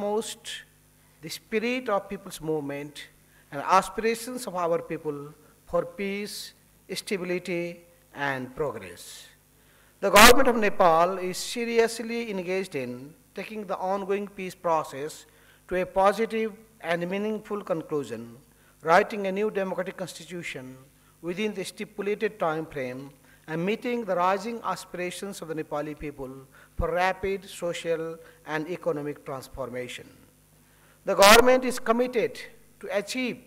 utmost the spirit of people's movement and aspirations of our people for peace, stability, and progress. The government of Nepal is seriously engaged in taking the ongoing peace process to a positive and meaningful conclusion, writing a new democratic constitution within the stipulated time frame and meeting the rising aspirations of the Nepali people for rapid social and economic transformation. The government is committed to achieve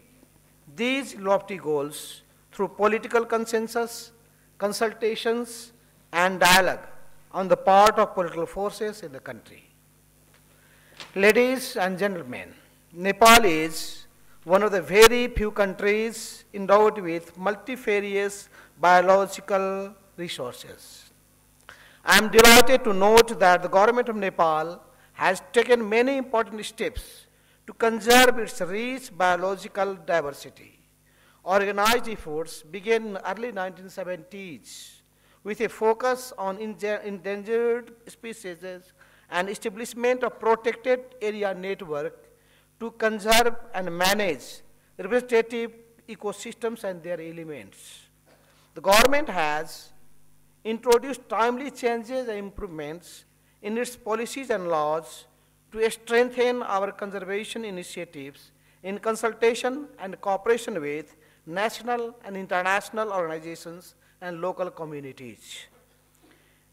these lofty goals through political consensus, consultations, and dialogue on the part of political forces in the country. Ladies and gentlemen, Nepal is one of the very few countries endowed with multifarious biological resources. I am delighted to note that the government of Nepal has taken many important steps to conserve its rich biological diversity. Organized efforts began in the early 1970s with a focus on endangered species and establishment of protected area network to conserve and manage representative ecosystems and their elements. The government has introduced timely changes and improvements in its policies and laws to strengthen our conservation initiatives in consultation and cooperation with national and international organizations and local communities.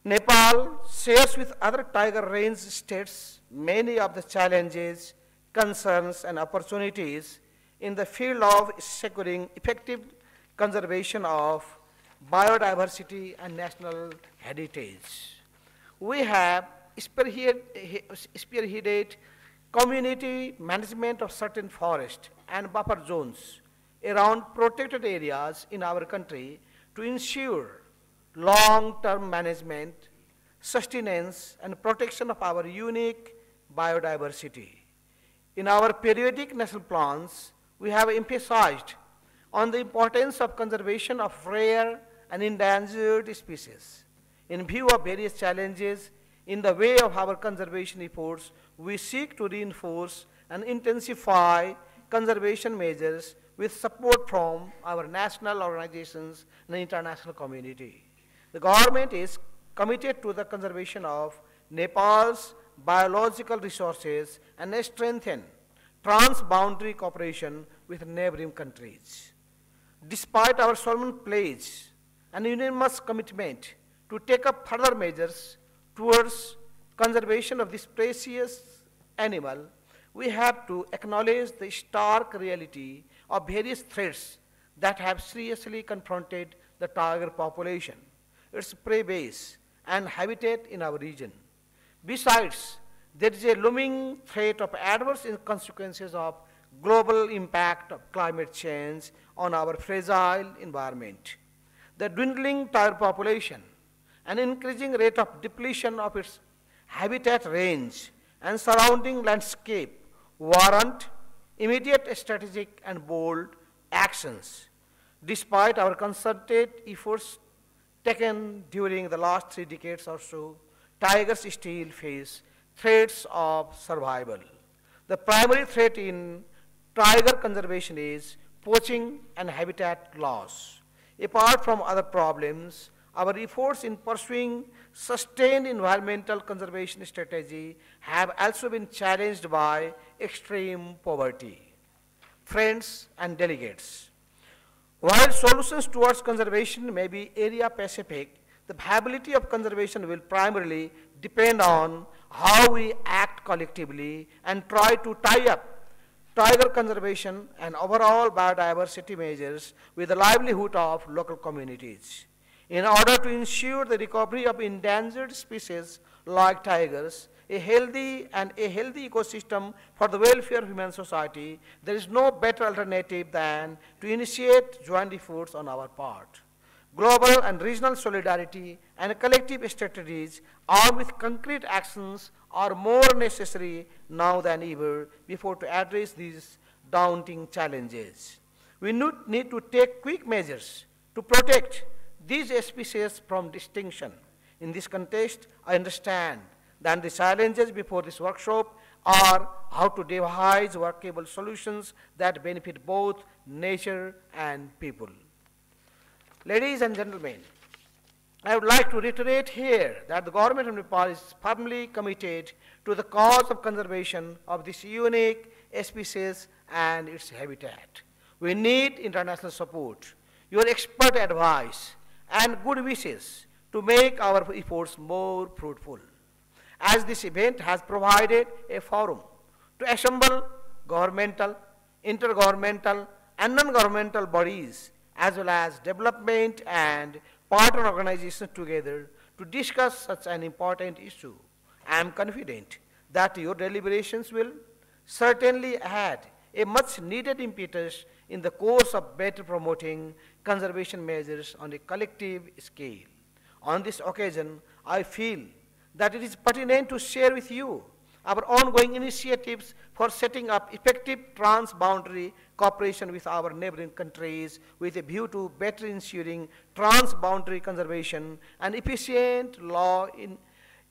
Nepal shares with other tiger range states many of the challenges, concerns, and opportunities in the field of securing effective conservation of biodiversity and national heritage. We have spearheaded community management of certain forests and buffer zones around protected areas in our country to ensure long-term management, sustenance, and protection of our unique biodiversity. In our periodic national plans, we have emphasized on the importance of conservation of rare and endangered species. In view of various challenges in the way of our conservation efforts, we seek to reinforce and intensify conservation measures with support from our national organizations and the international community. The government is committed to the conservation of Nepal's biological resources and strengthen trans-boundary cooperation with neighboring countries. Despite our solemn pledge and unanimous commitment to take up further measures towards conservation of this precious animal, we have to acknowledge the stark reality of various threats that have seriously confronted the tiger population, its prey base, and habitat in our region. Besides, there is a looming threat of adverse consequences of global impact of climate change on our fragile environment. The dwindling tiger population, an increasing rate of depletion of its habitat range and surrounding landscape warrant immediate strategic and bold actions. Despite our concerted efforts taken during the last 3 decades or so, tigers still face threats of survival. The primary threat in tiger conservation is poaching and habitat loss. Apart from other problems, our efforts in pursuing sustained environmental conservation strategy have also been challenged by extreme poverty. Friends and delegates, while solutions towards conservation may be area-specific, the viability of conservation will primarily depend on how we act collectively and try to tie up tiger conservation and overall biodiversity measures with the livelihood of local communities. In order to ensure the recovery of endangered species like tigers, a healthy ecosystem for the welfare of human society, there is no better alternative than to initiate joint efforts on our part. Global and regional solidarity and collective strategies armed with concrete actions are more necessary now than ever before to address these daunting challenges. We need to take quick measures to protect these species from extinction. In this context, I understand that the challenges before this workshop are how to devise workable solutions that benefit both nature and people. Ladies and gentlemen, I would like to reiterate here that the government of Nepal is firmly committed to the cause of conservation of this unique species and its habitat. We need international support, your expert advice, and good wishes to make our efforts more fruitful. As this event has provided a forum to assemble governmental, intergovernmental, and non-governmental bodies, as well as development and partner organizations together to discuss such an important issue. I am confident that your deliberations will certainly add a much needed impetus in the course of better promoting conservation measures on a collective scale. On this occasion, I feel that it is pertinent to share with you our ongoing initiatives for setting up effective trans-boundary cooperation with our neighboring countries with a view to better ensuring trans-boundary conservation and efficient law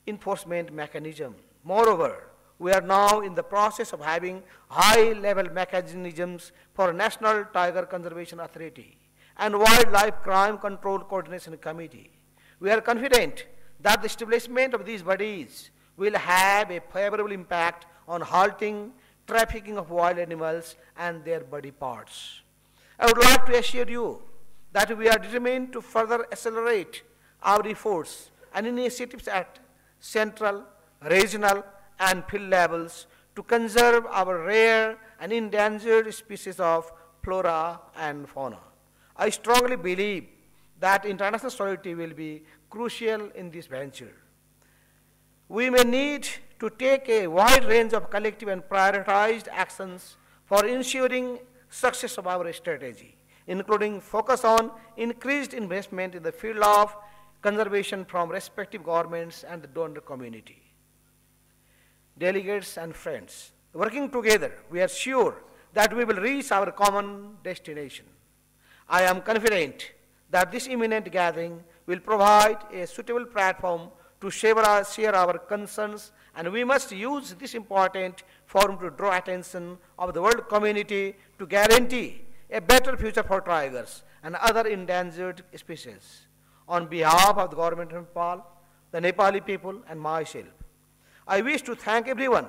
enforcement mechanism. Moreover, we are now in the process of having high-level mechanisms for National Tiger Conservation Authority and Wildlife Crime Control Coordination Committee. We are confident that the establishment of these bodies will have a favorable impact on halting trafficking of wild animals and their body parts. I would like to assure you that we are determined to further accelerate our efforts and initiatives at central, regional, and field levels to conserve our rare and endangered species of flora and fauna. I strongly believe that international solidarity will be crucial in this venture. We may need to take a wide range of collective and prioritized actions for ensuring success of our strategy, including focus on increased investment in the field of conservation from respective governments and the donor community. Delegates and friends, working together, we are sure that we will reach our common destination. I am confident that this imminent gathering will provide a suitable platform to share our concerns, and we must use this important forum to draw attention of the world community to guarantee a better future for tigers and other endangered species. On behalf of the government of Nepal, the Nepali people, and myself, I wish to thank everyone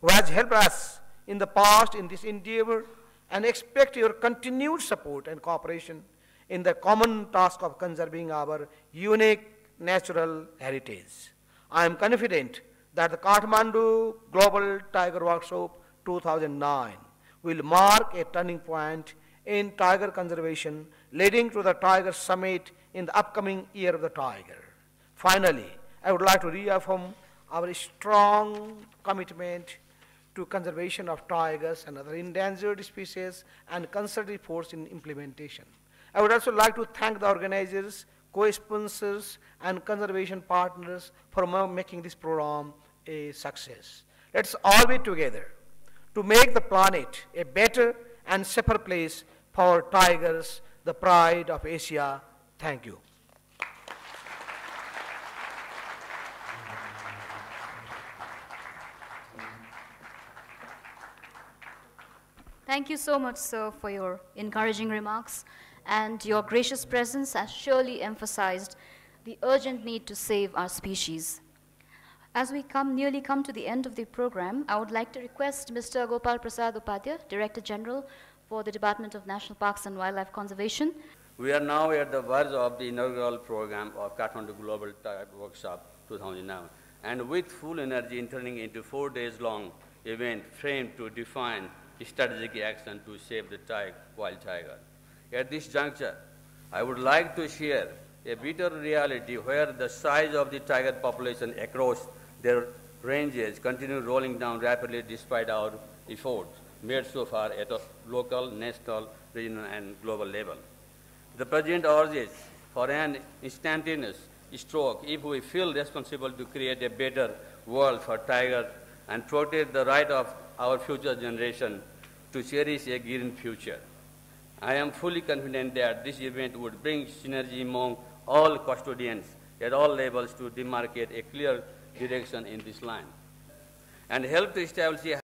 who has helped us in the past in this endeavor and expect your continued support and cooperation in the common task of conserving our unique natural heritage. I am confident that the Kathmandu Global Tiger Workshop 2009 will mark a turning point in tiger conservation, leading to the Tiger Summit in the upcoming Year of the Tiger. Finally, I would like to reaffirm our strong commitment to conservation of tigers and other endangered species and concerted efforts in implementation. I would also like to thank the organizers, co-sponsors, and conservation partners for making this program a success. Let's all be together to make the planet a better and safer place for tigers, the pride of Asia. Thank you. Thank you so much, sir, for your encouraging remarks, and your gracious presence has surely emphasized the urgent need to save our species. As we nearly come to the end of the program, I would like to request Mr. Gopal Prasad Upadhyay, Director General for the Department of National Parks and Wildlife Conservation. We are now at the verge of the inaugural program of Kathmandu Global Tiger Workshop 2009, and with full energy turning into 4 days long event framed to define strategic action to save the wild tiger. At this juncture, I would like to share a bitter reality where the size of the tiger population across their ranges continue rolling down rapidly despite our efforts made so far at a local, national, regional, and global level. The President urges for an instantaneous stroke if we feel responsible to create a better world for tigers and protect the right of our future generation to cherish a green future. I am fully confident that this event would bring synergy among all custodians at all levels to demarcate a clear direction in this line and help to establish a